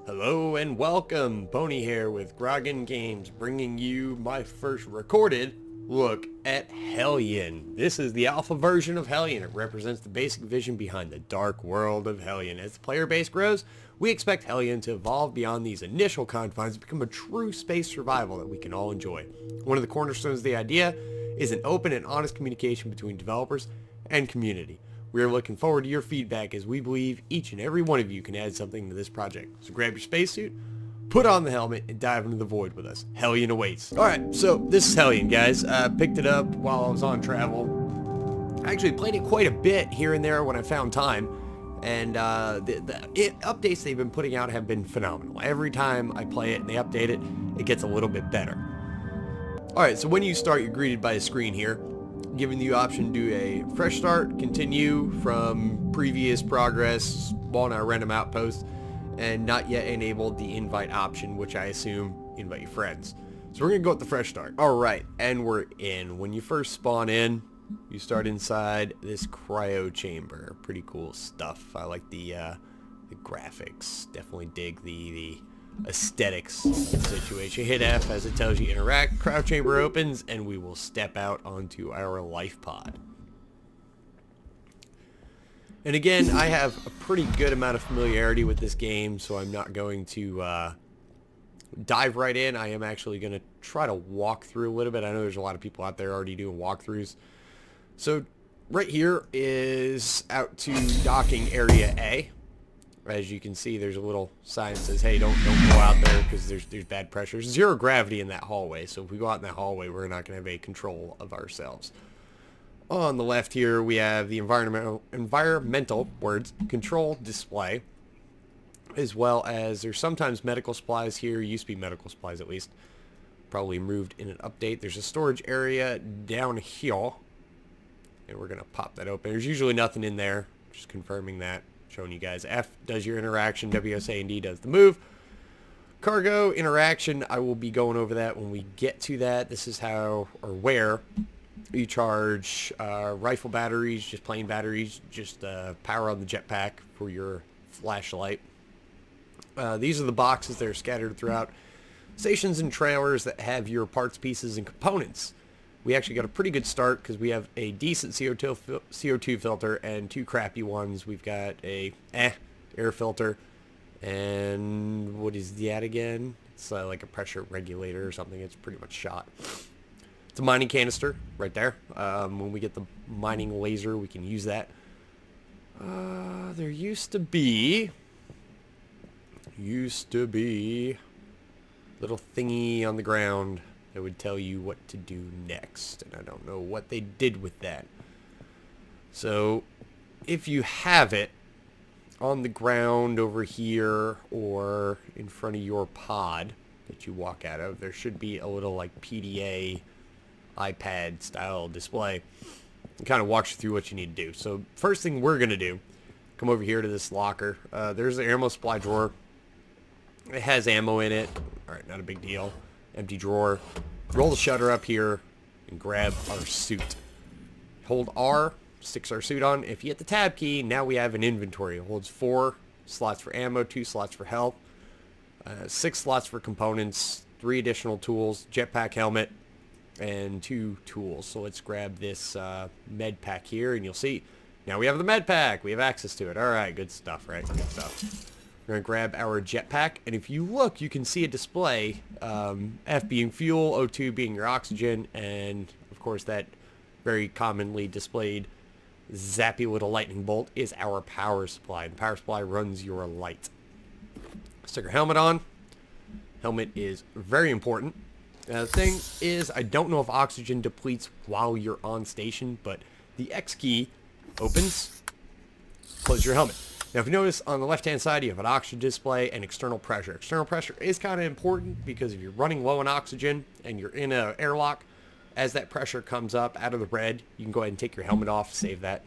Hello and welcome, Pony here with Grogan Games, bringing you my first recorded look at Hellion. This is the alpha version of Hellion. It represents the basic vision behind the dark world of Hellion. As the player base grows, we expect Hellion to evolve beyond these initial confines and become a true space survival that we can all enjoy. One of the cornerstones of the idea is an open and honest communication between developers and community. We are looking forward to your feedback as we believe each and every one of you can add something to this project. So grab your spacesuit, put on the helmet, and dive into the void with us. Hellion awaits. Alright, so this is Hellion, guys. I picked it up while I was on travel. I actually played it quite a bit here and there when I found time. And the updates they've been putting out have been phenomenal. Every time I play it and they update it, it gets a little bit better. Alright, so when you start, you're greeted by a screen here, giving you the option to do a fresh start, continue from previous progress, spawn a random outpost, and not yet enabled the invite option, which I assume invite your friends. So we're going to go with the fresh start. Alright, and we're in. When you first spawn in, you start inside this cryo chamber. Pretty cool stuff. I like the graphics. Definitely dig the aesthetics of the situation. Hit F as it tells you interact. Cryo chamber opens and we will step out onto our life pod. And again, I have a pretty good amount of familiarity with this game, so I'm not going to dive right in. I am actually going to try to walk through a little bit. I know there's a lot of people out there already doing walkthroughs. So right here is out to docking area A. As you can see, there's a little sign that says, hey, don't go out there because there's bad pressure. Zero gravity in that hallway, so if we go out in that hallway, we're not going to have a control of ourselves. On the left here, we have the environmental words, control display, as well as there's sometimes medical supplies here. Used to be medical supplies, at least. Probably moved in an update. There's a storage area down here, and we're going to pop that open. There's usually nothing in there, just confirming that. Showing you guys. F does your interaction, WSA and D does the move. Cargo interaction, I will be going over that when we get to that. This is how or where you charge rifle batteries, just plain batteries, just power on the jetpack for your flashlight. These are the boxes that are scattered throughout stations and trailers that have your parts, pieces, and components. We actually got a pretty good start because we have a decent CO2 filter and two crappy ones. We've got a air filter, and what is that again? It's like a pressure regulator or something. It's pretty much shot. It's a mining canister right there. When we get the mining laser, we can use that. There used to be little thingy on the ground that would tell you what to do next, and I don't know what they did with that. So if you have it on the ground over here or in front of your pod that you walk out of, there should be a little like PDA iPad style display. It kind of walks you through what you need to do. So first thing we're gonna do, come over here to this locker. There's the ammo supply drawer. It has ammo in it. Alright, not a big deal. Empty drawer. Roll the shutter up here and grab our suit. Hold R, sticks our suit on. If you hit the tab key, now we have an inventory. It holds 4 slots for ammo, 2 slots for health, 6 slots for components, 3 additional tools, jetpack helmet, and 2 tools. So let's grab this med pack here, and you'll see now we have the med pack. We have access to it. Alright, good stuff, right? Good stuff. We're going to grab our jetpack, and if you look, you can see a display, F being fuel, O2 being your oxygen, and of course that very commonly displayed zappy little lightning bolt is our power supply. The power supply runs your light. Stick our helmet on. Helmet is very important. The thing is, I don't know if oxygen depletes while you're on station, but the X key opens, close your helmet. Now, if you notice on the left-hand side, you have an oxygen display and external pressure. External pressure is kind of important because if you're running low on oxygen and you're in an airlock, as that pressure comes up out of the red, you can go ahead and take your helmet off, save that.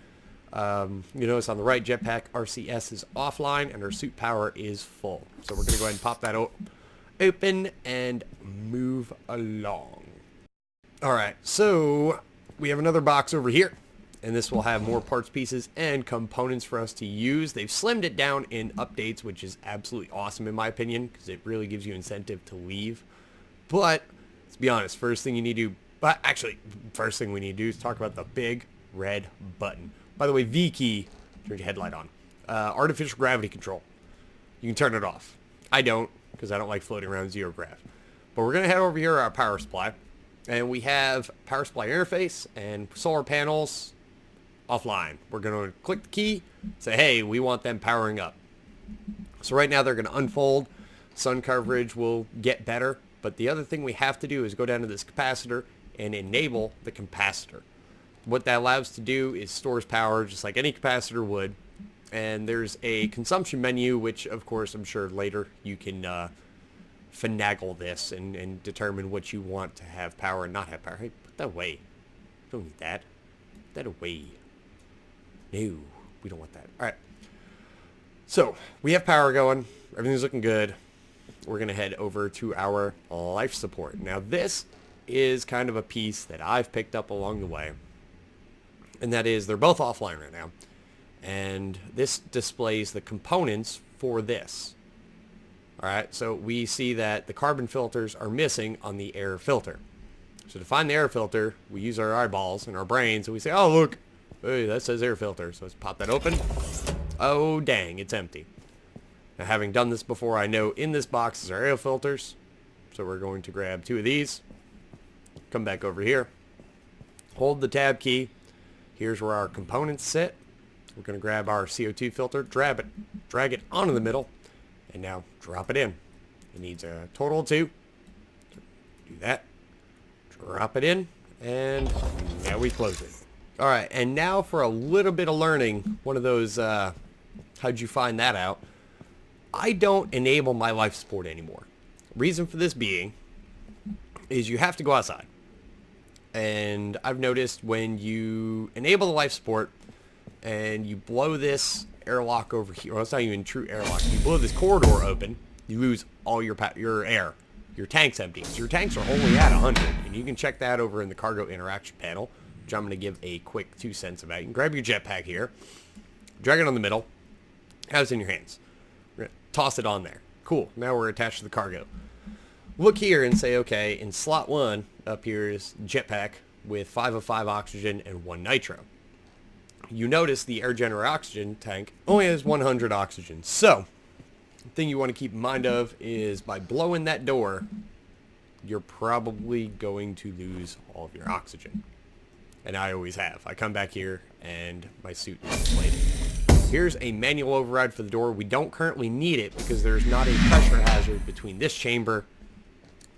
You notice on the right, jetpack RCS is offline and our suit power is full. So we're going to go ahead and pop that open and move along. All right, so we have another box over here. and this will have more parts, pieces, and components for us to use. They've slimmed it down in updates, which is absolutely awesome in my opinion, because it really gives you incentive to leave. But let's be honest, first thing we need to do is talk about the big red button. By the way, V key, turn your headlight on. Artificial gravity control. You can turn it off. I don't, because I don't like floating around zero grav. But we're going to head over here to our power supply. And we have power supply interface and solar panels offline. We're going to click the key, say, hey, we want them powering up. So right now they're going to unfold. Sun coverage will get better. But the other thing we have to do is go down to this capacitor and enable the capacitor. What that allows to do is stores power just like any capacitor would. And there's a consumption menu, which of course I'm sure later you can finagle this and determine what you want to have power and not have power. Hey, put that away. Don't need that. Put that away. No, we don't want that. All right. So we have power going. Everything's looking good. We're going to head over to our life support. Now this is kind of a piece that I've picked up along the way. And that is they're both offline right now. And this displays the components for this. Alright, so we see that the carbon filters are missing on the air filter. So to find the air filter, we use our eyeballs and our brains and we say, oh look, hey, that says air filter. So let's pop that open. Oh dang, it's empty. Now having done this before, I know in this box is our air filters. So we're going to grab 2 of these. Come back over here. Hold the tab key. Here's where our components sit. We're going to grab our CO2 filter, drag it onto the middle, and now drop it in. It needs a total of 2. Do that. Drop it in, and now we close it. Alright, and now for a little bit of learning, one of those, how'd you find that out? I don't enable my life support anymore. Reason for this being is you have to go outside. And I've noticed when you enable the life support and you blow this airlock over here, well, it's not even true airlock. You blow this corridor open, you lose all your air. Your tank's empty. So your tanks are only at 100, and you can check that over in the cargo interaction panel, which I'm going to give a quick 2 cents about. You can grab your jetpack here, drag it on the middle, have it in your hands. We're going to toss it on there. Cool. Now we're attached to the cargo. Look here and say, okay, in slot 1 up here is jetpack with 5 of 5 oxygen and 1 nitro. You notice the air generator oxygen tank only has 100 oxygen. So, the thing you want to keep in mind of is by blowing that door, you're probably going to lose all of your oxygen. And I always have. I come back here and my suit is inflated. Here's a manual override for the door. We don't currently need it because there's not a pressure hazard between this chamber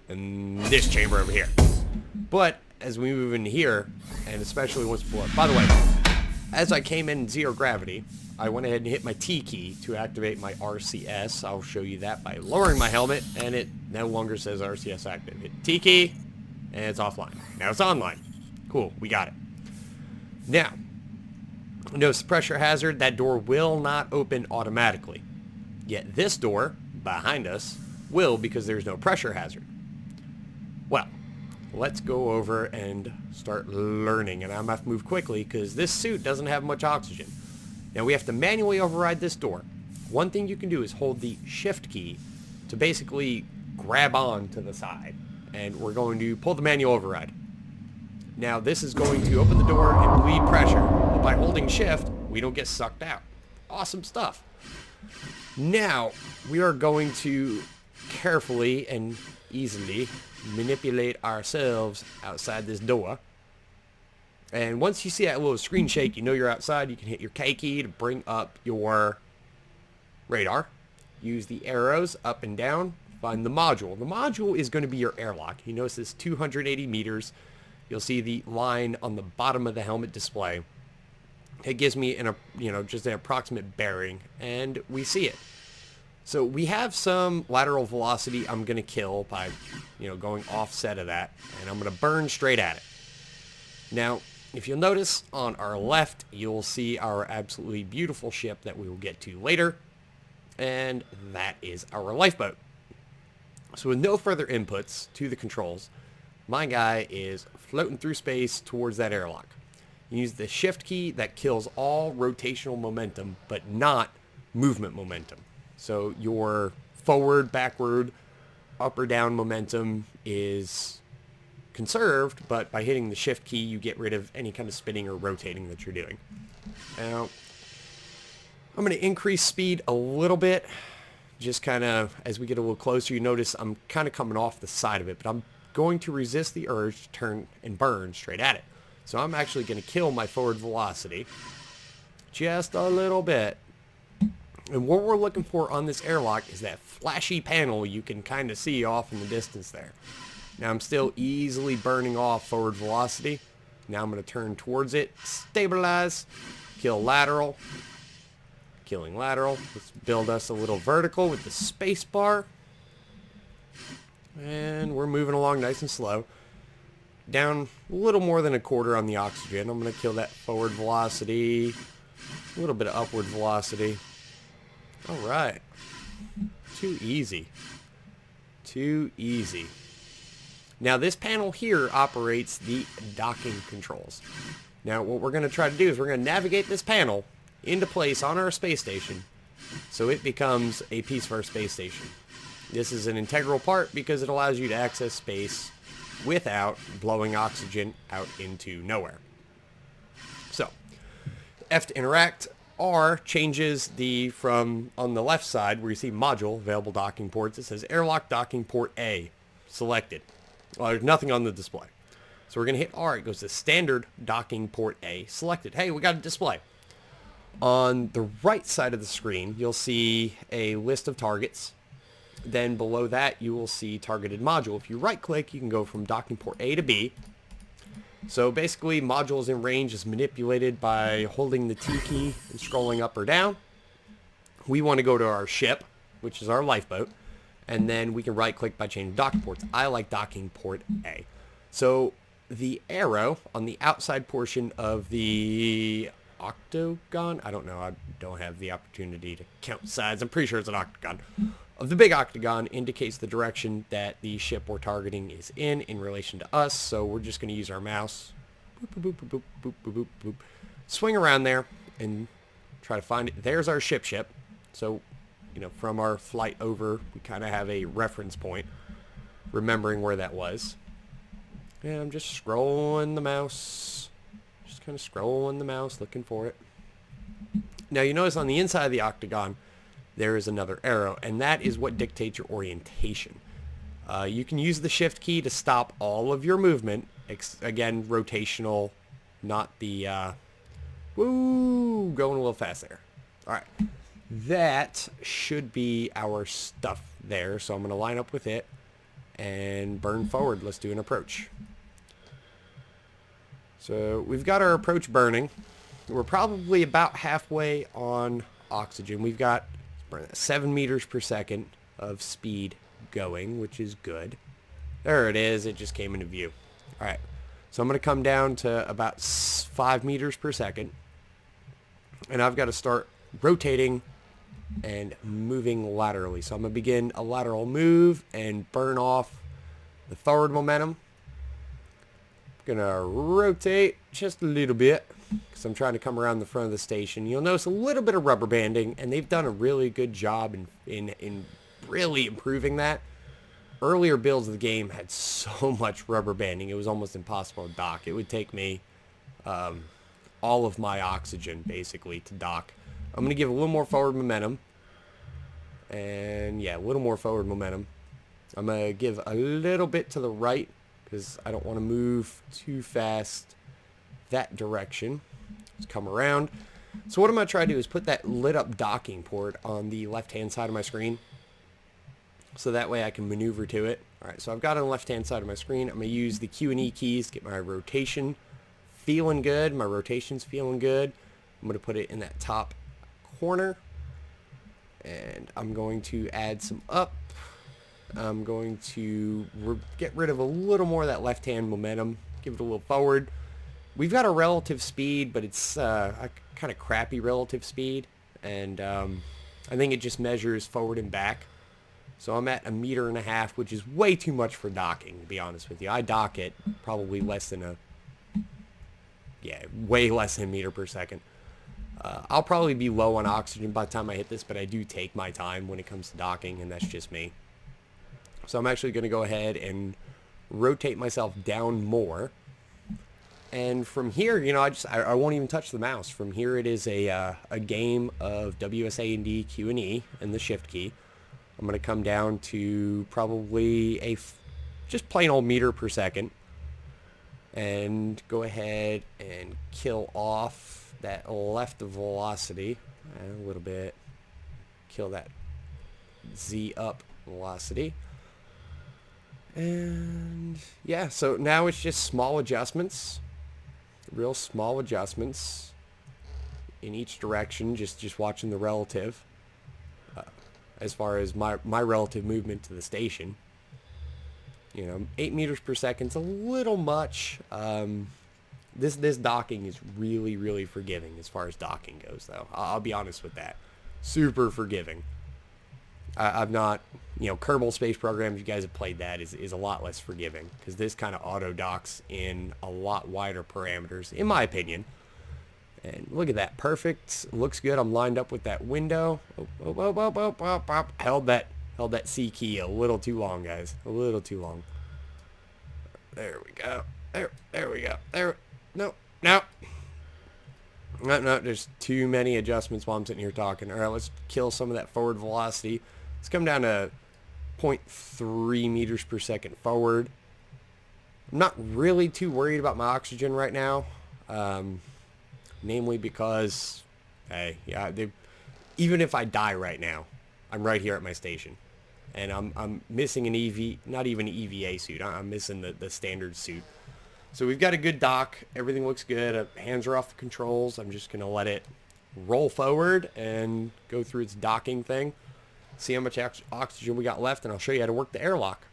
and this chamber over here. But as we move in here, and especially once before, by the way, as I came in zero gravity, I went ahead and hit my T key to activate my RCS. I'll show you that by lowering my helmet, and it no longer says RCS active. Hit T key, and it's offline. Now it's online. Cool, we got it. Now, notice the pressure hazard. That door will not open automatically. Yet this door, behind us, will because there's no pressure hazard. Well, let's go over and start learning. And I'm going to have to move quickly because this suit doesn't have much oxygen. Now we have to manually override this door. One thing you can do is hold the shift key to basically grab on to the side. And we're going to pull the manual override. Now this is going to open the door and bleed pressure. But by holding shift, we don't get sucked out. Awesome stuff. Now we are going to carefully and easily manipulate ourselves outside this door. And once you see that little screen shake, you know you're outside. You can hit your K key to bring up your radar. Use the arrows up and down. Find the module. The module is going to be your airlock. You notice it's 280 meters. You'll see the line on the bottom of the helmet display. It gives me just an approximate bearing, and we see it. So we have some lateral velocity I'm going to kill by, going offset of that, and I'm going to burn straight at it. Now, if you'll notice, on our left, you'll see our absolutely beautiful ship that we will get to later, and that is our lifeboat. So with no further inputs to the controls, my guy is floating through space towards that airlock. You use the shift key that kills all rotational momentum, but not movement momentum. So your forward, backward, up or down momentum is conserved, but by hitting the shift key, you get rid of any kind of spinning or rotating that you're doing. Now, I'm going to increase speed a little bit. Just kind of, as we get a little closer, you notice I'm kind of coming off the side of it, but I'm going to resist the urge to turn and burn straight at it. So I'm actually going to kill my forward velocity just a little bit. And what we're looking for on this airlock is that flashy panel you can kind of see off in the distance there. Now I'm still easily burning off forward velocity. Now I'm going to turn towards it, stabilize, kill lateral. Killing lateral. Let's build us a little vertical with the space bar. And we're moving along nice and slow. Down a little more than a quarter on the oxygen. I'm going to kill that forward velocity. A little bit of upward velocity. Alright. Too easy. Too easy. Now this panel here operates the docking controls. Now what we're going to try to do is we're going to navigate this panel into place on our space station so it becomes a piece of our space station. This is an integral part because it allows you to access space without blowing oxygen out into nowhere. So, F to interact. R changes the, from on the left side where you see module, available docking ports, it says airlock docking port A, selected. Well, there's nothing on the display. So we're going to hit R, it goes to standard docking port A, selected. Hey, we got a display. On the right side of the screen, you'll see a list of targets. Then below that, you will see targeted module. If you right-click, you can go from docking port A to B. So basically, modules in range is manipulated by holding the T key and scrolling up or down. We want to go to our ship, which is our lifeboat. And then we can right-click by changing docking ports. I like docking port A. So the arrow on the outside portion of the octagon, I don't know, I don't have the opportunity to count sides, I'm pretty sure it's an octagon, of the big octagon indicates the direction that the ship we're targeting is in relation to us. So we're just going to use our mouse, boop, boop, boop, boop, boop, boop, boop, boop, swing around there and try to find it. There's our ship. So, you know, from our flight over, we kind of have a reference point, remembering where that was. And I'm just scrolling the mouse, kind of scrolling the mouse, looking for it. Now you notice on the inside of the octagon, there is another arrow, and that is what dictates your orientation. You can use the shift key to stop all of your movement. Again, rotational, not the, going a little fast there. All right. That should be our stuff there. So I'm going to line up with it and burn forward. Let's do an approach. So we've got our approach burning. We're probably about halfway on oxygen. We've got 7 meters per second of speed going, which is good. There it is. It just came into view. All right. So I'm going to come down to about 5 meters per second. And I've got to start rotating and moving laterally. So I'm going to begin a lateral move and burn off the forward momentum. I'm going to rotate just a little bit because I'm trying to come around the front of the station. You'll notice a little bit of rubber banding, and they've done a really good job in really improving that. Earlier builds of the game had so much rubber banding, it was almost impossible to dock. It would take me all of my oxygen, basically, to dock. I'm going to give a little more forward momentum. And, yeah, a little more forward momentum. I'm going to give a little bit to the right because I don't want to move too fast that direction. Let's come around. So what I'm going to try to do is put that lit up docking port on the left-hand side of my screen. So that way I can maneuver to it. Alright, so I've got it on the left-hand side of my screen. I'm going to use the Q and E keys to get my rotation feeling good. My rotation's feeling good. I'm going to put it in that top corner. And I'm going to add some up. I'm going to get rid of a little more of that left-hand momentum. Give it a little forward. We've got a relative speed, but it's a kind of crappy relative speed. And I think it just measures forward and back. So I'm at 1.5 meters, which is way too much for docking, to be honest with you. I dock it probably less than yeah, way less than a meter per second. I'll probably be low on oxygen by the time I hit this, but I do take my time when it comes to docking, and that's just me. So I'm actually going to go ahead and rotate myself down more. And from here, you know, I won't even touch the mouse. From here, it is a game of WSA&D, Q and E, and the shift key. I'm going to come down to probably just plain old meter per second. And go ahead and kill off that left velocity a little bit. Kill that Z up velocity. And yeah, so now it's just small adjustments. Real small adjustments in each direction, just watching the relative as far as my relative movement to the station. You know, 8 meters per second is a little much. This docking is really, really forgiving as far as docking goes, though. I'll be honest with that. Super forgiving. I've not, you know, Kerbal Space Program, if you guys have played that, is a lot less forgiving, because this kind of auto docks in a lot wider parameters, in my opinion. And look at that, perfect. Looks good. I'm lined up with that window. Held that C key a little too long, guys. A little too long. There we go. There we go. No. There's too many adjustments while I'm sitting here talking. All right, let's kill some of that forward velocity. Let's come down to 0.3 meters per second forward. I'm not really too worried about my oxygen right now. Namely because, hey, yeah, even if I die right now, I'm right here at my station. And I'm missing an not even an EVA suit. I'm missing the standard suit. So we've got a good dock. Everything looks good. Hands are off the controls. I'm just going to let it roll forward and go through its docking thing. See how much oxygen we got left, and I'll show you how to work the airlock,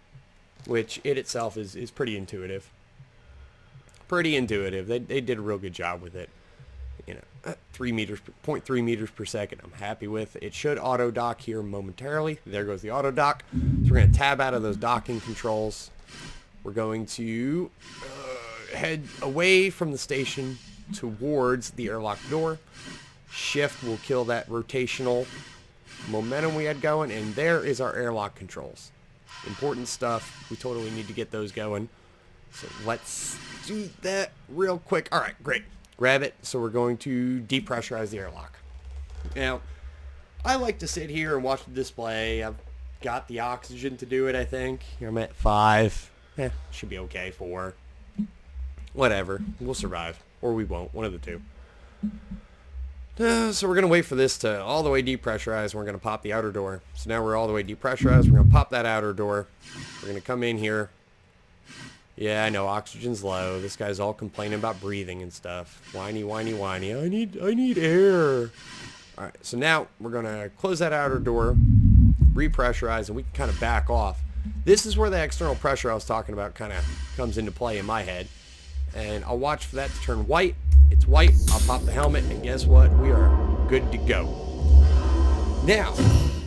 which it itself is pretty intuitive. Pretty intuitive. They did a real good job with it. You know, 0.3 meters per second. I'm happy with. It should auto dock here momentarily. There goes the auto dock. So we're going to tab out of those docking controls. We're going to head away from the station towards the airlock door. Shift will kill that rotational momentum we had going, and there is our airlock controls. Important stuff. We totally need to get those going. So let's do that real quick. All right, great. Grab it. So we're going to depressurize the airlock. Now, I like to sit here and watch the display. I've got the oxygen to do it, I think. I'm at 5. Should be okay. 4. Whatever. We'll survive. Or we won't. One of the two. So we're going to wait for this to all the way depressurize, and we're going to pop the outer door. So now we're all the way depressurized. We're going to pop that outer door. We're going to come in here. Yeah, I know, oxygen's low. This guy's all complaining about breathing and stuff. Whiny, whiny, whiny. I need air. All right, so now we're going to close that outer door, repressurize, and we can kind of back off. This is where the external pressure I was talking about kind of comes into play in my head. And I'll watch for that to turn white. It's white. I'll pop the helmet, and guess what? We are good to go. Now,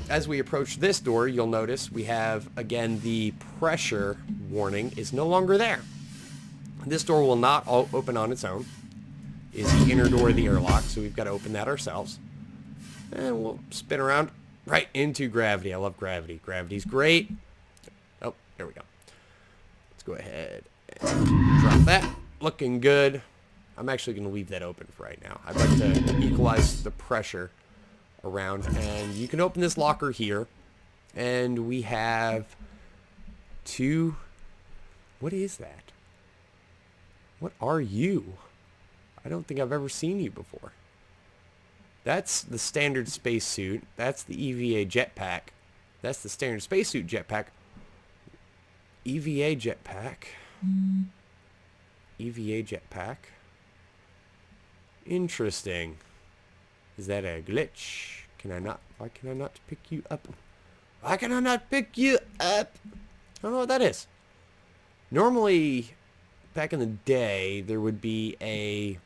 as we approach this door, you'll notice we have, again, the pressure warning is no longer there. This door will not open on its own. Is the inner door of the airlock, so we've got to open that ourselves. And we'll spin around right into gravity. I love gravity. Gravity's great. Oh, there we go. Let's go ahead and drop that. Looking good. I'm actually going to leave that open for right now. I'd like to equalize the pressure around, and you can open this locker here, and we have 2. What is that? What are you? I don't think I've ever seen you before. That's the standard spacesuit. That's the EVA jetpack. That's the standard spacesuit jetpack. EVA jetpack. EVA jetpack. Interesting. Is that a glitch? Why can I not pick you up? Why can I not pick you up? I don't know what that is. Normally, back in the day, there would be a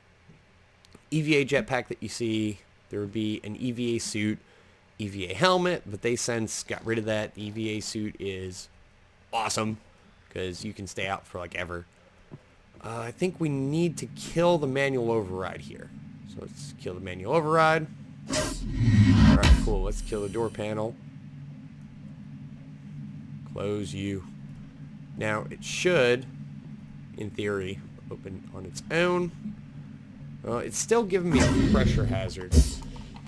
EVA jetpack that you see. There would be an EVA suit, EVA helmet, but they since got rid of that. The EVA suit is awesome because you can stay out for like ever. I think we need to kill the manual override here. So let's kill the manual override. Alright, cool. Let's kill the door panel. Close you. Now, it should, in theory, open on its own. Well, it's still giving me a pressure hazard.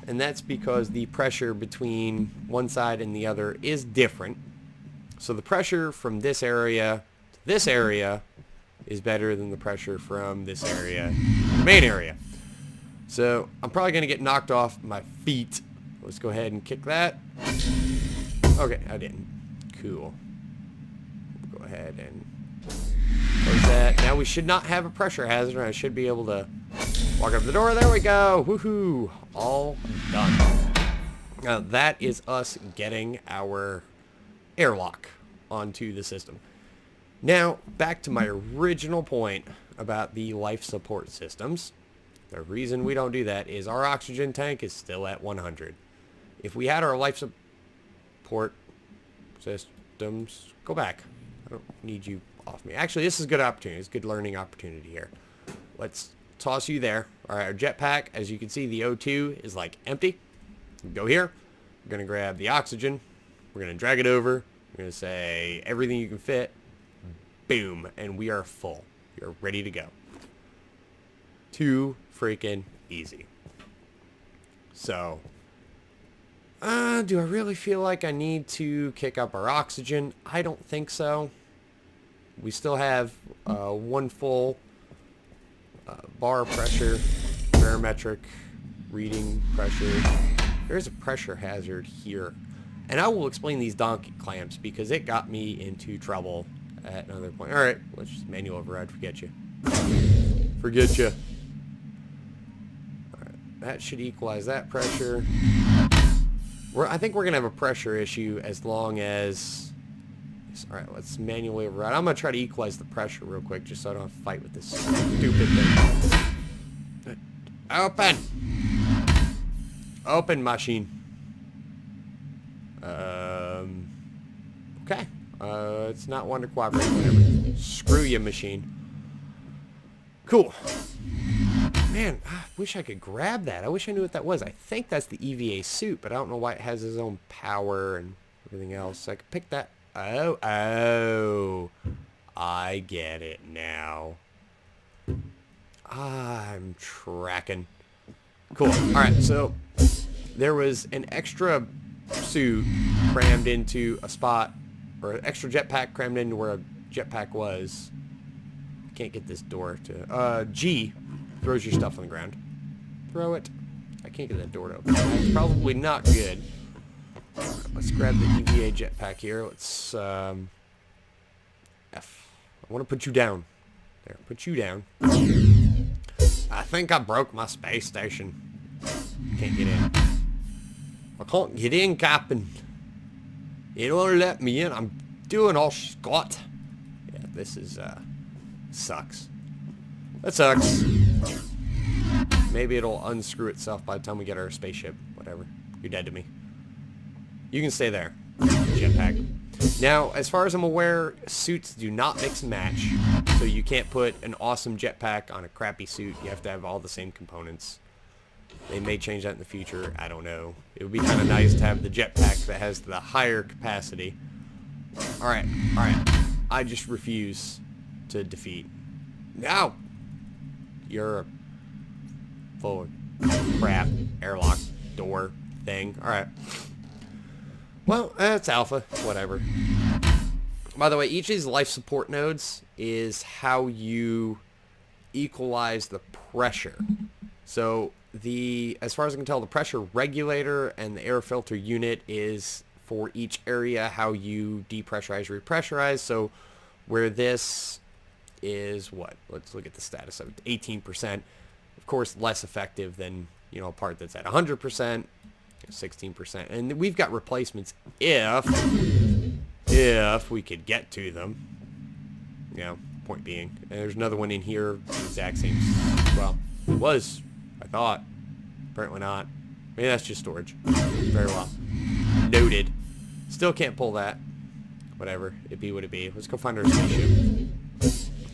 And that's because the pressure between one side and the other is different. So the pressure from this area to this area is better than the pressure from this area to the main area. So I'm probably going to get knocked off my feet. Let's go ahead and kick that. Okay, I didn't. Cool. Go ahead and close that. Now we should not have a pressure hazard. I should be able to walk up the door. There we go. Woohoo. All done. Now that is us getting our airlock onto the system. Now, back to my original point about the life support systems. The reason we don't do that is our oxygen tank is still at 100. If we had our life support systems... Go back. I don't need you off me. Actually, this is a good opportunity. It's a good learning opportunity here. Let's toss you there. Alright, our jetpack, as you can see, the O2 is like empty. Go here. We're going to grab the oxygen. We're going to drag it over. We're going to say everything you can fit. Boom. And we are full. We are ready to go. Too freaking easy. So, do I really feel like I need to kick up our oxygen? I don't think so. We still have one full bar pressure, barometric reading pressure. There's a pressure hazard here. And I will explain these donkey clamps because it got me into trouble at another point. Alright, let's just manual override. Forget you. Forget you. Alright, that should equalize that pressure. I think we're going to have a pressure issue as long as... Alright, let's manually override. I'm going to try to equalize the pressure real quick just so I don't have to fight with this stupid thing. Open! Open, machine. Okay. It's not one to cooperate. Whatever. Screw you, machine. Cool. Man, I wish I could grab that. I wish I knew what that was. I think that's the EVA suit, but I don't know why it has its own power and everything else. I could pick that. Oh. I get it now. I'm tracking. Cool. Alright, so there was an extra suit crammed into a spot, or an extra jetpack crammed into where a jetpack was. I can't get this door to... G throws your stuff on the ground. Throw it. I can't get that door to open. That's probably not good. Right, let's grab the EVA jetpack here. Let's, F. I want to put you down. There, put you down. I think I broke my space station. Can't get in. I can't get in, Captain. It won't let me in. I'm doing all Scott. Yeah, this is, sucks. That sucks. Maybe it'll unscrew itself by the time we get our spaceship. Whatever. You're dead to me. You can stay there. Jetpack. Now, as far as I'm aware, suits do not mix and match. So you can't put an awesome jetpack on a crappy suit. You have to have all the same components. They may change that in the future. I don't know. It would be kind of nice to have the jetpack that has the higher capacity. Alright. Alright. I just refuse to defeat. No! You're a full crap airlock door thing. Alright. Well, that's alpha. Whatever. By the way, each of these life support nodes is how you equalize the pressure. So, as far as I can tell, the pressure regulator and the air filter unit is for each area how you depressurize, repressurize. So, where this is what? Let's look at the status of it. 18%. Of course, less effective than, you know, a part that's at 100%, 16%. And we've got replacements if we could get to them. You know, point being. And there's another one in here, the exact same. Well, it was, I thought. Apparently not. Maybe that's just storage. Very well. Noted. Still can't pull that. Whatever. It be what it be. Let's go find our spaceship.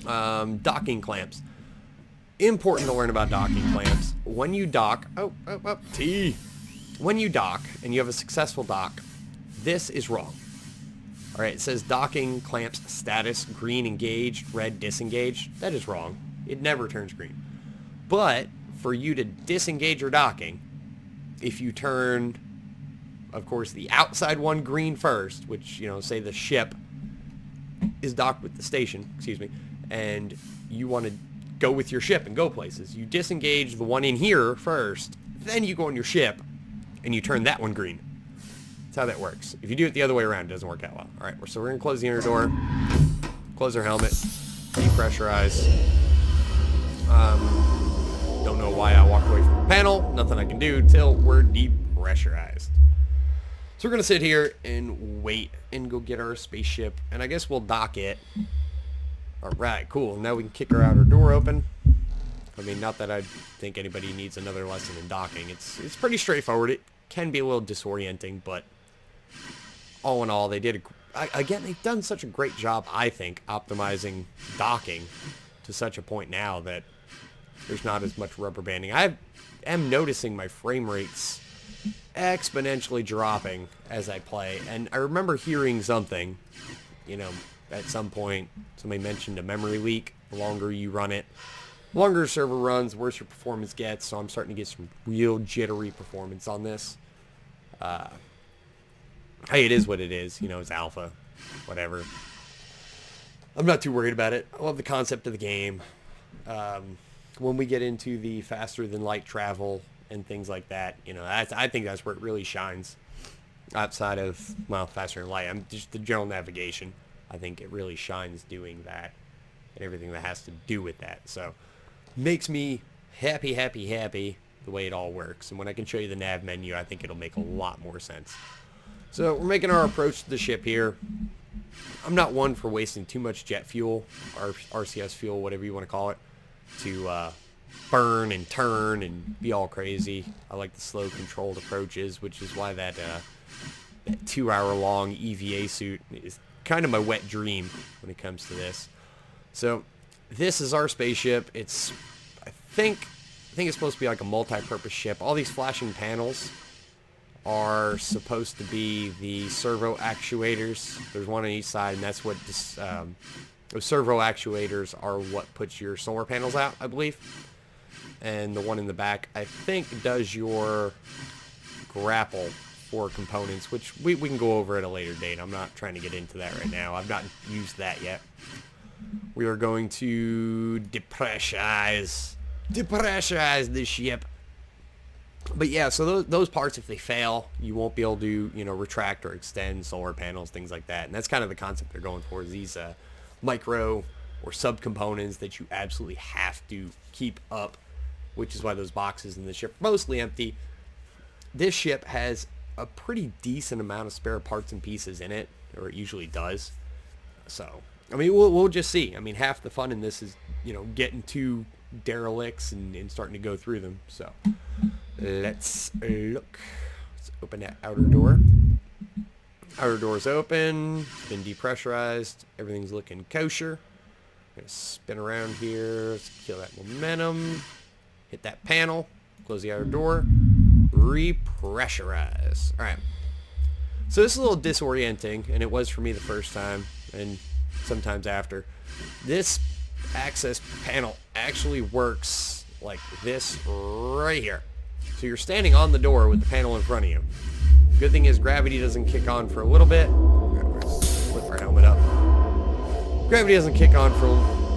Docking clamps. Important to learn about docking clamps. When you dock, T. When you dock and you have a successful dock, this is wrong. All right, it says docking clamps status green engaged, red disengaged. That is wrong. It never turns green. But for you to disengage your docking, if you turn, of course, the outside one green first, which, you know, say the ship is docked with the station, excuse me, and you want to go with your ship and go places, you disengage the one in here first, then you go on your ship and you turn that one green. That's how that works. If you do it the other way around, it doesn't work out well. All right, so we're going to close the inner door, close our helmet, depressurize. Don't know why I walked away from the panel. Nothing I can do till we're depressurized. So we're going to sit here and wait and go get our spaceship, and I guess we'll dock it. Alright, cool. Now we can kick our outer door open. I mean, not that I think anybody needs another lesson in docking. It's pretty straightforward. It can be a little disorienting, but all in all, they did again, they've done such a great job, I think, optimizing docking to such a point now that there's not as much rubber banding. I am noticing my frame rates exponentially dropping as I play, and I remember hearing something, you know, at some point somebody mentioned a memory leak. The longer you run it, the longer the server runs, the worse your performance gets, so I'm starting to get some real jittery performance on this. Hey, it is what it is, you know, it's alpha, whatever. I'm not too worried about it. I love the concept of the game. When we get into the faster than light travel and things like that, you know, I think that's where it really shines. Outside of, well, faster than light, just the general navigation. I think it really shines doing that and everything that has to do with that. So makes me happy the way it all works. And when I can show you the nav menu, I think it'll make a lot more sense. So we're making our approach to the ship here. I'm not one for wasting too much jet fuel, or RCS fuel, whatever you want to call it, to burn and turn and be all crazy. I like the slow controlled approaches, which is why that 2-hour-long EVA suit is kind of my wet dream when it comes to this. So this is our spaceship. It's, I think it's supposed to be like a multi-purpose ship. All these flashing panels are supposed to be the servo actuators. There's one on each side, and that's what this, those servo actuators are what puts your solar panels out, I believe. And the one in the back, I think, does your grapple for components, which we can go over at a later date. I'm not trying to get into that right now. I've not used that yet. We are going to depressurize the ship. But yeah, so those parts, if they fail, you won't be able to, you know, retract or extend solar panels, things like that. And that's kind of the concept they're going for, is these micro or subcomponents that you absolutely have to keep up, which is why those boxes in the ship are mostly empty. This ship has a pretty decent amount of spare parts and pieces in it, or it usually does. So, I mean, we'll just see. I mean, half the fun in this is, you know, getting to derelicts and starting to go through them. So let's look. Let's open that outer door. Outer door's open. It's been depressurized. Everything's looking kosher. I'm gonna spin around here. Let's kill that momentum. Hit that panel. Close the outer door. Repressurize. All right. So this is a little disorienting, and it was for me the first time, and sometimes after. This access panel actually works like this right here. So you're standing on the door with the panel in front of you. Good thing is gravity doesn't kick on for a little bit. Let's flip our helmet up. Gravity doesn't kick on for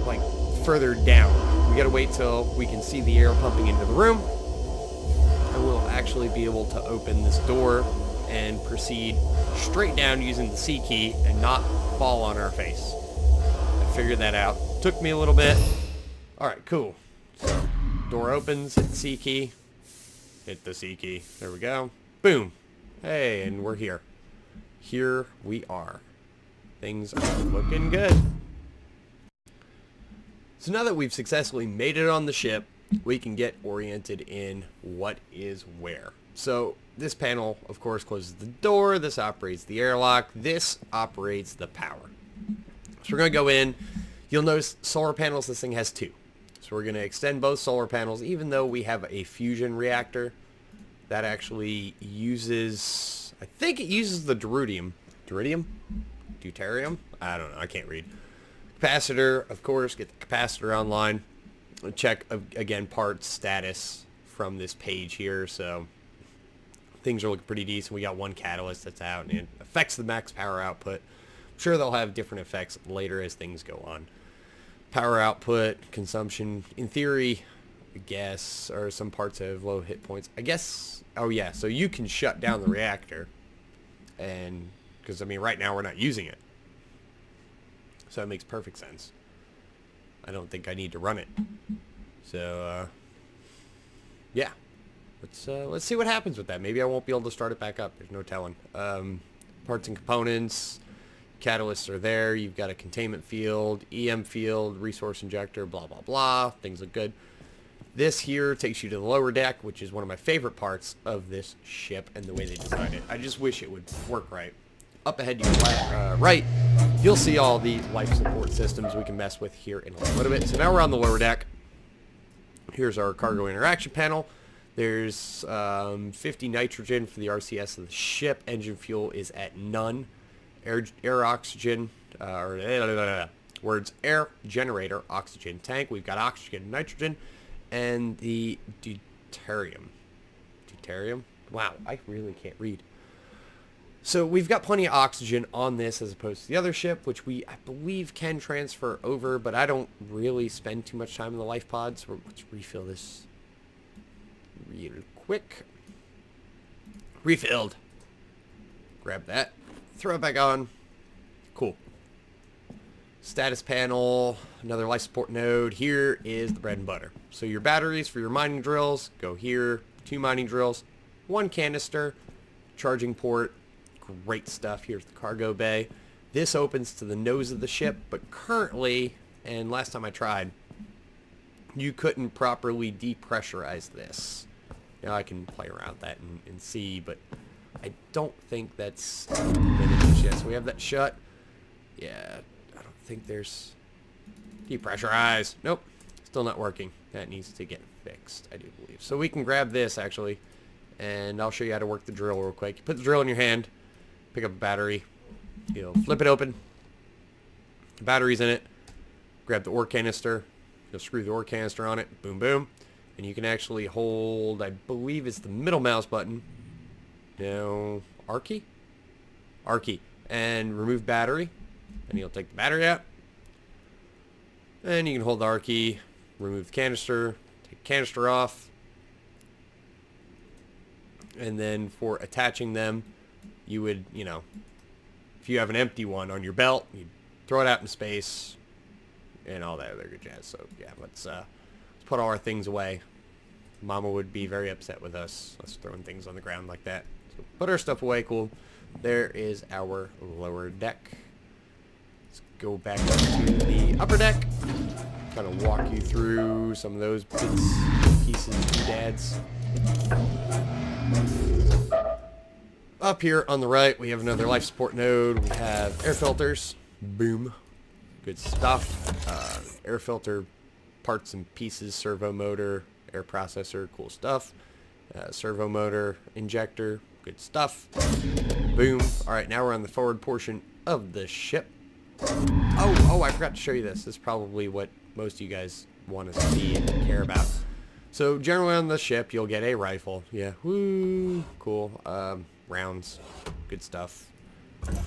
like further down. We gotta wait till we can see the air pumping into the room, and we'll actually be able to open this door and proceed straight down using the C key and not fall on our face. I figured that out. Took me a little bit. Alright, cool. So, door opens, hit the C key. Hit the C key. There we go. Boom. Hey, and we're here. Here we are. Things are looking good. So now that we've successfully made it on the ship, we can get oriented in what is where. So this panel, of course, closes the door. This operates the airlock. This operates the power. So we're going to go in, You'll notice solar panels, this thing has 2. So we're going to extend both solar panels, even though we have a fusion reactor that actually uses, I think it uses the deuterium. Deuterium? I don't know, I can't read. Capacitor, of course, get the capacitor online. Check, again, parts status from this page here, so things are looking pretty decent. We got 1 catalyst that's out, and it affects the max power output. I'm sure they'll have different effects later as things go on. Power output, consumption, in theory, I guess, or some parts have low hit points. I guess, oh yeah, so you can shut down the reactor, and, because, I mean, right now we're not using it. So it makes perfect sense. I don't think I need to run it. So, yeah. Let's see what happens with that. Maybe I won't be able to start it back up. There's no telling. Parts and components. Catalysts are there. You've got a containment field, EM field, resource injector, blah, blah, blah. Things look good. This here takes you to the lower deck, which is one of my favorite parts of this ship and the way they designed it. I just wish it would work right. Up ahead to your right, you'll see all the life support systems we can mess with here in a little bit. So now we're on the lower deck. Here's our cargo interaction panel. There's 50 nitrogen for the RCS of the ship. Engine fuel is at none. Air oxygen, words air generator oxygen tank. We've got oxygen, nitrogen, and the deuterium. Deuterium? Wow, I really can't read. So we've got plenty of oxygen on this as opposed to the other ship, which I believe can transfer over, but I don't really spend too much time in the life pods. So let's refill this real quick. Refilled. Grab that. Throw it back on. Cool. Status panel. Another life support node. Here is the bread and butter. So your batteries for your mining drills go here. 2 mining drills. 1 canister. Charging port. Great stuff. Here's the cargo bay. This opens to the nose of the ship, but currently, and last time I tried, you couldn't properly depressurize this. Now I can play around with that and see, but I don't think that's finished yet. So we have that shut. Yeah, I don't think there's depressurize. Nope, still not working. That needs to get fixed, I do believe. So we can grab this actually, and I'll show you how to work the drill real quick. You put the drill in your hand. Pick up a battery, you'll flip it open, the battery's in it, grab the ore canister, you'll screw the ore canister on it, boom boom, and you can actually hold, I believe it's the middle mouse button, no, R key, and remove battery, and you'll take the battery out, and you can hold the R key, remove the canister, take the canister off, and then for attaching them, you would, you know, if you have an empty one on your belt, you throw it out in space and all that other good jazz. So yeah, let's put all our things away. Mama would be very upset with us throwing things on the ground like that. So put our stuff away. Cool. There is our lower deck. Let's go back up to the upper deck. Kind of walk you through some of those bits, pieces, doodads. Up here on the right, we have another life support node. We have air filters. Boom. Good stuff. Air filter parts and pieces, servo motor, air processor, cool stuff. Servo motor, injector, good stuff. Boom. All right, now we're on the forward portion of the ship. Oh, I forgot to show you this. This is probably what most of you guys want to see and care about. So generally on the ship, you'll get a rifle. Yeah, woo, cool. Rounds, good stuff.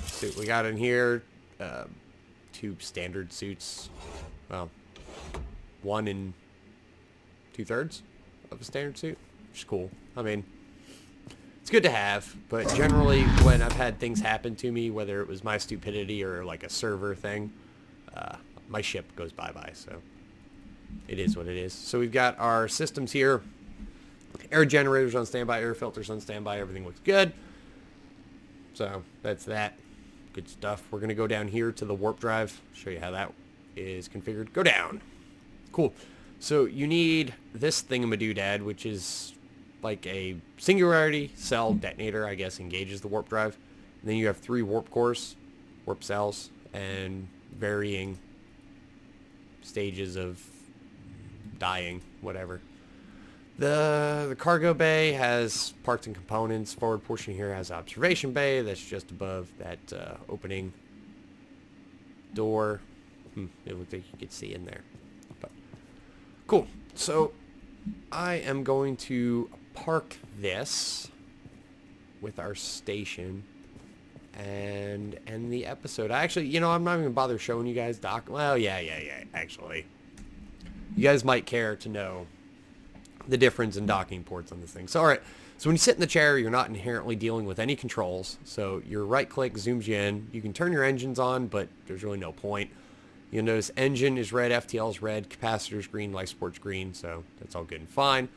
Suit we got in here, 2 standard suits. Well, 1 2/3 of a standard suit, which is cool. I mean, it's good to have, but generally when I've had things happen to me, whether it was my stupidity or like a server thing, my ship goes bye-bye, so it is what it is. So we've got our systems here. Air generators on standby, air filters on standby, everything looks good. So that's that. Good stuff. We're going to go down here to the warp drive. Show you how that is configured. Go down. Cool. So you need this thingamadoodad, which is like a singularity cell detonator, I guess, engages the warp drive. And then you have 3 warp cores, warp cells, and varying stages of dying, whatever. The cargo bay has parts and components. Forward portion here has observation bay. That's just above that opening door. It looks like you could see in there. But cool. So I am going to park this with our station and end the episode. Actually, you know, I'm not even gonna bother showing you guys dock. Well, yeah. Actually, you guys might care to know the difference in docking ports on this thing. So, all right. So when you sit in the chair, you're not inherently dealing with any controls. So your right click zooms you in. You can turn your engines on, but there's really no point. You'll notice engine is red, FTL is red, capacitor's green, life support's green. So that's all good and fine.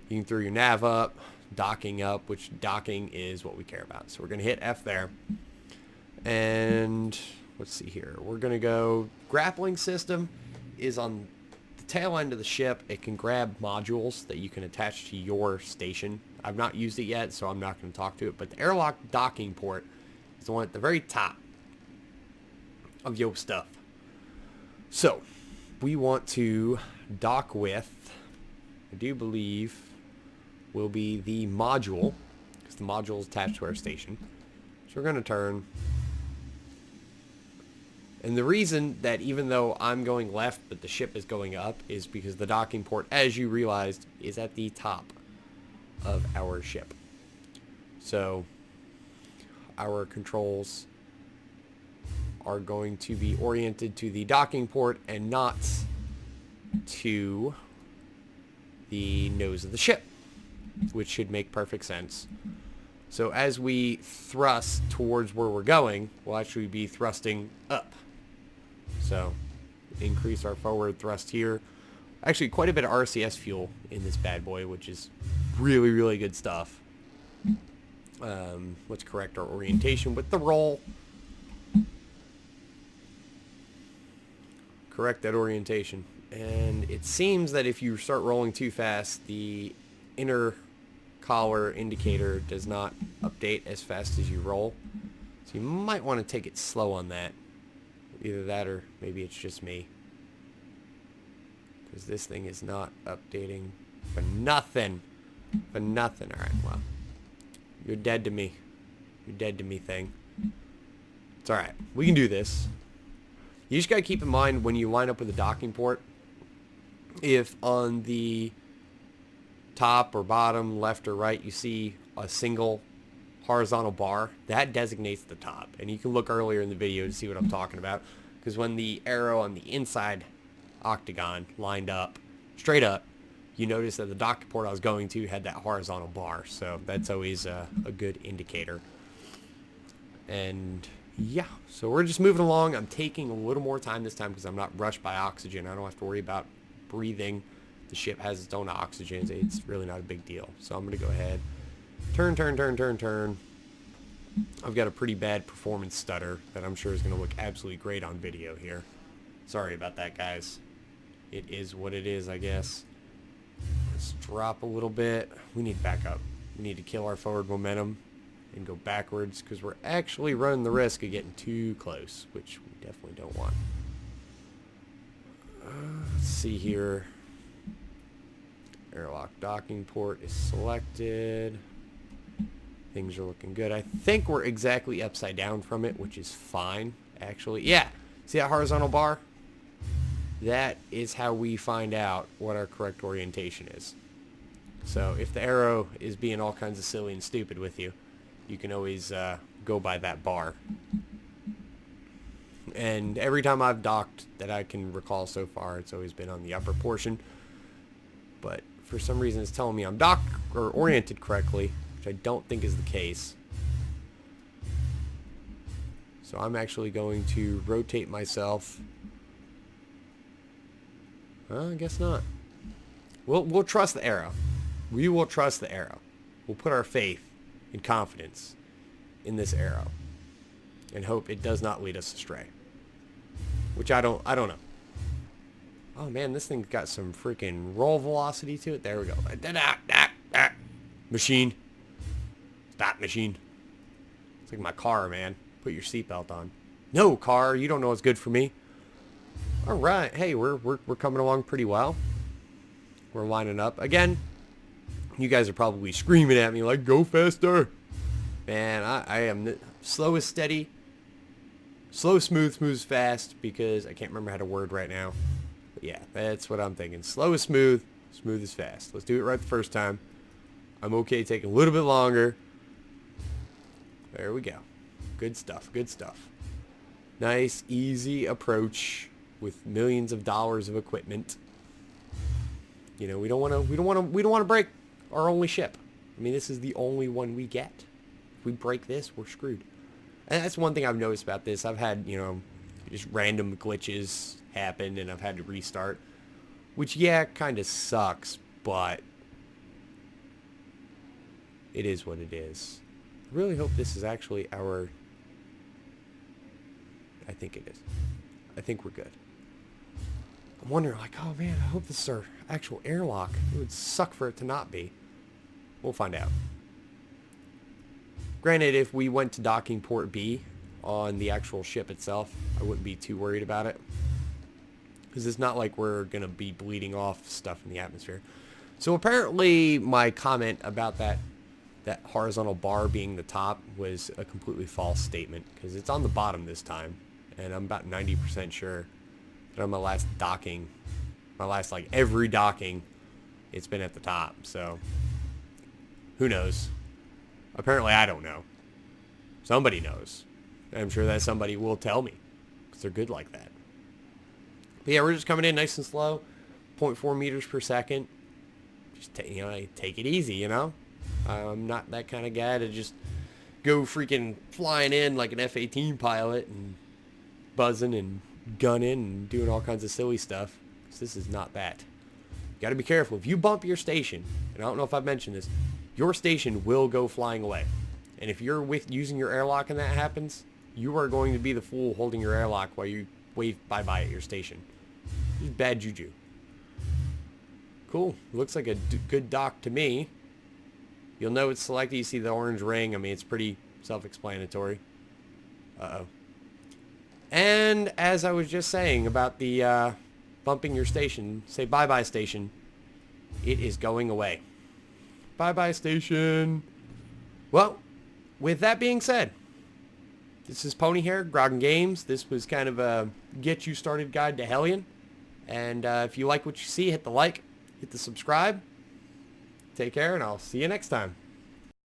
You can throw your nav up, docking up, which docking is what we care about. So we're going to hit F there. And let's see here. We're going to go grappling system is on tail end of the ship. It can grab modules that you can attach to your station. I've not used it yet, so I'm not going to talk to it, but the airlock docking port is the one at the very top of your stuff. So we want to dock with, I do believe, will be the module, because the module is attached to our station. So we're going to turn. And the reason that even though I'm going left but the ship is going up is because the docking port, as you realized, is at the top of our ship. So our controls are going to be oriented to the docking port and not to the nose of the ship, which should make perfect sense. So as we thrust towards where we're going, we'll actually be thrusting up. So increase our forward thrust here. Actually, quite a bit of RCS fuel in this bad boy, which is really, really good stuff. Let's correct our orientation with the roll. Correct that orientation. And it seems that if you start rolling too fast, the inner collar indicator does not update as fast as you roll. So you might want to take it slow on that. Either that or maybe it's just me. Because this thing is not updating for nothing. For nothing. Alright, well. You're dead to me. You're dead to me, thing. It's alright. We can do this. You just gotta keep in mind when you line up with a docking port, if on the top or bottom, left or right, you see a single horizontal bar, that designates the top. And you can look earlier in the video to see what I'm talking about. Because when the arrow on the inside octagon lined up, straight up, you notice that the docking port I was going to had that horizontal bar. So that's always a good indicator. And yeah, so we're just moving along. I'm taking a little more time this time because I'm not rushed by oxygen. I don't have to worry about breathing. The ship has its own oxygen. It's really not a big deal. So I'm going to go ahead. Turn, turn, turn, turn, turn. I've got a pretty bad performance stutter that I'm sure is going to look absolutely great on video here. Sorry about that, guys. It is what it is, I guess. Let's drop a little bit. We need backup. We need to kill our forward momentum and go backwards because we're actually running the risk of getting too close, which we definitely don't want. Let's see here. Airlock docking port is selected. Things are looking good. I think we're exactly upside down from it, which is fine, actually. Yeah. See that horizontal bar? That is how we find out what our correct orientation is. So if the arrow is being all kinds of silly and stupid with you, you can always go by that bar. And every time I've docked that I can recall so far, it's always been on the upper portion. But for some reason it's telling me I'm docked or oriented correctly, which I don't think is the case. So I'm actually going to rotate myself. I guess not. We'll trust the arrow. We will trust the arrow. We'll put our faith and confidence in this arrow and hope it does not lead us astray. Which I don't know. Oh man, this thing's got some freaking roll velocity to it. There we go. Machine. Stop, machine. It's like my car, man. Put your seatbelt on. No, car, you don't know what's good for me. All right. Hey, we're coming along pretty well. We're lining up. Again, you guys are probably screaming at me like, go faster. Man, I am slow is steady. Slow, smooth, smooth, fast, because I can't remember how to word right now. But yeah, that's what I'm thinking. Slow is smooth, smooth is fast. Let's do it right the first time. I'm okay taking a little bit longer. There we go. Good stuff, good stuff. Nice, easy approach with millions of dollars of equipment. You know, we don't want to break our only ship. I mean, this is the only one we get. If we break this, we're screwed. And that's one thing I've noticed about this. I've had, you know, just random glitches happen and I've had to restart. Which, yeah, kind of sucks, but it is what it is. I really hope this is actually our... I think it is. I think we're good. I'm wondering, like, oh man, I hope this is our actual airlock. It would suck for it to not be. We'll find out. Granted, if we went to docking port B on the actual ship itself, I wouldn't be too worried about it. Because it's not like we're going to be bleeding off stuff in the atmosphere. So apparently my comment about that horizontal bar being the top was a completely false statement. Because it's on the bottom this time. And I'm about 90% sure that on my last docking, like every docking, it's been at the top. So who knows? Apparently I don't know. Somebody knows. I'm sure that somebody will tell me. Because they're good like that. But yeah, we're just coming in nice and slow. 0.4 meters per second. Just, you know, take it easy, you know? I'm not that kind of guy to just go freaking flying in like an F-18 pilot and buzzing and gunning and doing all kinds of silly stuff. Because this is not that. You got to be careful. If you bump your station, and I don't know if I've mentioned this, your station will go flying away. And if you're using your airlock and that happens, you are going to be the fool holding your airlock while you wave bye-bye at your station. This is bad juju. Cool. Looks like a good dock to me. You'll know it's selected. You see the orange ring. I mean, it's pretty self-explanatory. Uh-oh. And as I was just saying about the bumping your station, say bye-bye station, it is going away. Bye-bye station. Well, with that being said, this is Pony here, Grogan Games. This was kind of a get you started guide to Hellion. And if you like what you see, hit the like, hit the subscribe. Take care, and I'll see you next time.